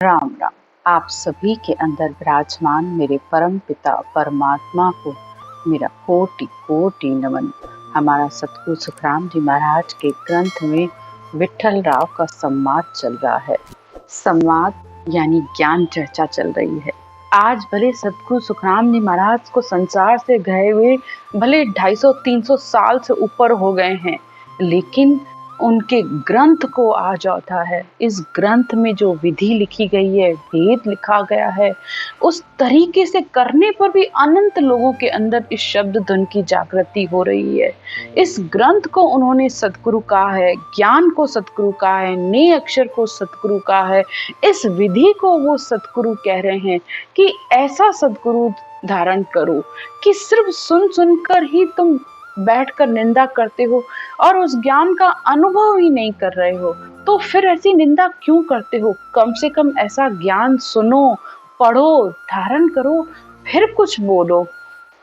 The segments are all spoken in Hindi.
राम राम। आप सभी के अंदर विराजमान मेरे परम पिता परमात्मा को मेरा कोटि कोटि नमन। हमारा सतगुरु सुखराम जी महाराज के ग्रंथ में विठल राव का संवाद चल रहा है। संवाद यानी ज्ञान चर्चा चल रही है। आज भले सतगुरु सुखराम जी महाराज को संसार से गए हुए भले 250-300 साल से ऊपर हो गए हैं, लेकिन उनके ग्रंथ को आज औधा है। इस ग्रंथ में जो विधि लिखी गई है, वेद लिखा गया है, उस तरीके से करने पर भी अनंत लोगों के अंदर इस शब्द धुन की जागृति हो रही है। इस ग्रंथ को उन्होंने सतगुरु कहा है, ज्ञान को सतगुरु कहा है, नए अक्षर को सतगुरु कहा है। इस विधि को वो सतगुरु कह रहे हैं कि ऐसा सतगुरु धारण करो कि सिर्फ सुन सुनकर ही तुम बैठकर निंदा करते हो और उस ज्ञान का अनुभव ही नहीं कर रहे हो, तो फिर ऐसी निंदा क्यों करते हो? कम से कम ऐसा ज्ञान सुनो, पढ़ो, धारण करो, फिर कुछ बोलो।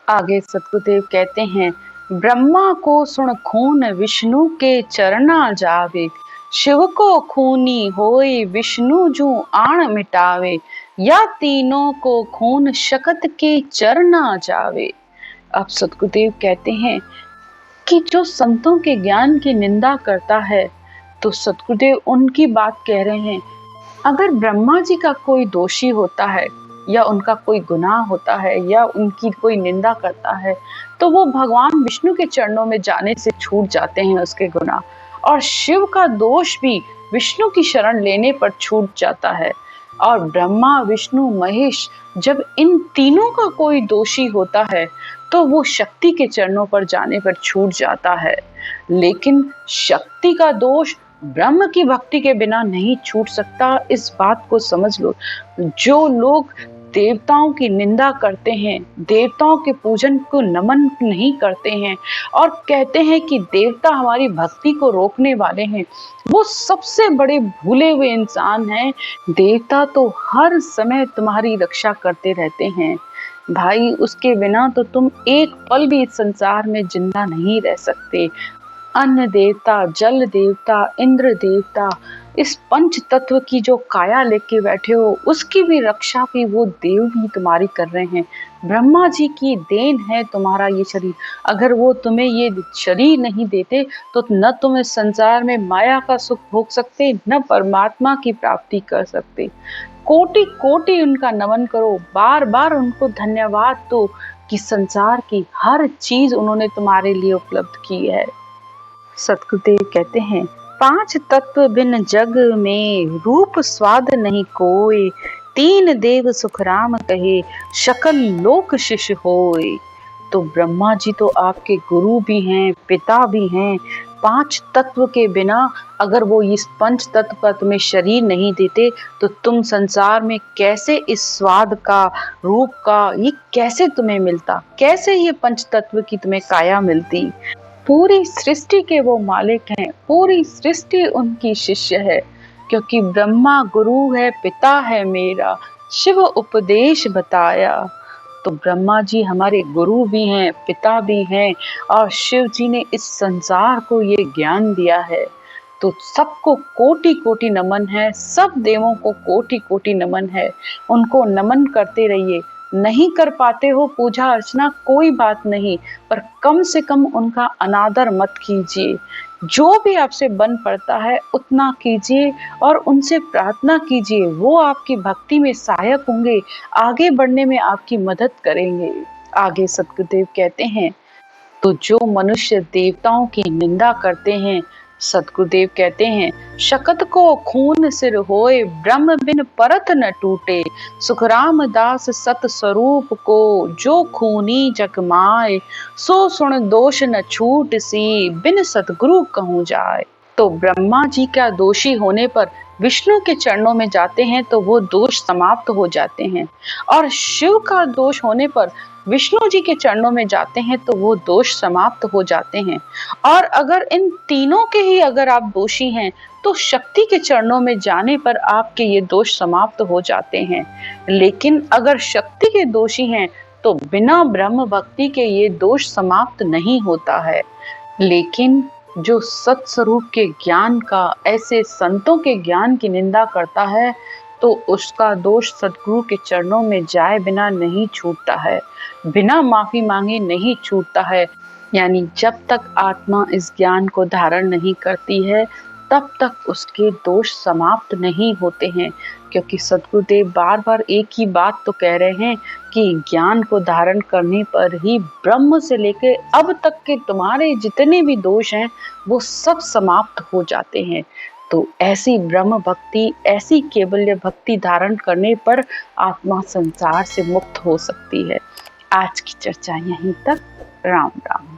आगे सतगुरुदेव कहते हैं, ब्रह्मा को सुन खून विष्णु के चरना जावे, शिव को खूनी होए विष्णु जू आण मिटावे, या तीनों को खून शकत के चरना जावे। अब सतगुरुदेव कहते हैं कि जो संतों के ज्ञान की निंदा करता है, तो सतगुरुदेव उनकी बात कह रहे हैं। अगर ब्रह्मा जी का कोई दोषी होता है या उनका कोई गुनाह होता है या उनकी कोई निंदा करता है, तो वो भगवान विष्णु के चरणों में जाने से छूट जाते हैं उसके गुनाह, और शिव का दोष भी विष्णु की शरण लेने पर छूट जाता है। और ब्रह्मा विष्णु महेश, जब इन तीनों का कोई दोषी होता है तो वो शक्ति के चरणों पर जाने पर छूट जाता है। लेकिन शक्ति का दोष ब्रह्म की भक्ति के बिना नहीं छूट सकता। इस बात को समझ लो। जो लोग देवताओं की निंदा करते हैं, देवताओं के पूजन को नमन नहीं करते हैं और कहते हैं कि देवता हमारी भक्ति को रोकने वाले हैं, वो सबसे बड़े भूले हुए इंसान हैं। देवता तो हर समय तुम्हारी रक्षा करते रहते हैं भाई, उसके बिना तो तुम एक पल भी इस संसार में जिंदा नहीं रह सकते। अन्न देवता, जल देवता, इंद्र देवता, इस पंच तत्व की जो काया लेके बैठे हो, उसकी भी रक्षा भी वो देव भी तुम्हारी कर रहे हैं। ब्रह्मा जी की देन है तुम्हारा ये शरीर। अगर वो तुम्हें ये शरीर नहीं देते तो न तुम इस संसार में माया का सुख भोग सकते, न परमात्मा की प्राप्ति कर सकते। कोटि कोटि उनका नमन करो, बार बार उनको धन्यवाद दो कि संसार की हर चीज उन्होंने तुम्हारे लिए उपलब्ध की है। सतगुरुदेव कहते हैं, 5 तत्व बिन जग में रूप स्वाद नहीं कोय, 3 देव सुखराम कहे शकल लोक शिष्य होय। तो ब्रह्मा जी तो आपके गुरु भी हैं, पिता भी हैं। 5 तत्व के बिना अगर वो इस पंच तत्व का तुम्हें शरीर नहीं देते तो तुम संसार में कैसे इस स्वाद का, रूप का, ये कैसे तुम्हें मिलता? कैसे ये पंच तत्व की तुम्हें काया मिलती? पूरी सृष्टि के वो मालिक हैं, पूरी सृष्टि उनकी शिष्य है, क्योंकि ब्रह्मा गुरु है, पिता है मेरा, शिव उपदेश बताया। तो ब्रह्मा जी हमारे गुरु भी हैं, पिता भी हैं, और शिव जी ने इस संसार को ये ज्ञान दिया है। तो सबको कोटि कोटि नमन है, सब देवों को कोटि कोटि नमन है। उनको नमन करते रहिए। नहीं कर पाते हो पूजा अर्चना, कोई बात नहीं, पर कम से कम उनका अनादर मत कीजिए। जो भी आपसे बन पड़ता है उतना कीजिए और उनसे प्रार्थना कीजिए। वो आपकी भक्ति में सहायक होंगे, आगे बढ़ने में आपकी मदद करेंगे। आगे सतगुरुदेव कहते हैं, तो जो मनुष्य देवताओं की निंदा करते हैं, सतगुरुदेव कहते हैं, शकत को खून सिर होए, ब्रह्म बिन परत न टूटे, सुखराम दास सत स्वरूप को जो खूनी जगमाए, सो सुन दोष न छूट सी, बिन सतगुरु कहूँ जाए। तो ब्रह्मा जी का दोषी होने पर विष्णु के चरणों में जाते हैं तो वो दोष समाप्त हो जाते हैं, और शिव का दोष होने पर विष्णु जी के चरणों में जाते हैं तो वो दोष समाप्त हो जाते हैं। और अगर इन तीनों के ही अगर आप दोषी हैं तो शक्ति के चरणों में जाने पर आपके ये दोष समाप्त हो जाते हैं। लेकिन अगर शक्ति के दोषी हैं तो बिना ब्रह्म भक्ति के ये दोष समाप्त नहीं होता है। लेकिन जो सत्स्वरूप के ज्ञान का, ऐसे संतों के ज्ञान की निंदा करता है तो उसका दोष सद्गुरु के चरणों में जाए बिना नहीं छूटता है, बिना माफी मांगे नहीं छूटता है। यानी जब तक आत्मा इस ज्ञान को धारण नहीं करती है तब तक उसके दोष समाप्त नहीं होते हैं, क्योंकि सद्गुरुदेव बार बार एक ही बात तो कह रहे हैं कि ज्ञान को धारण करने पर ही ब्रह्म से लेकर अब तक के तुम्हारे जितने भी दोष हैं वो सब समाप्त हो जाते हैं। तो ऐसी ब्रह्म भक्ति, ऐसी केवल्य भक्ति धारण करने पर आत्मा संसार से मुक्त हो सकती है। आज की चर्चा यहीं तक। राम राम।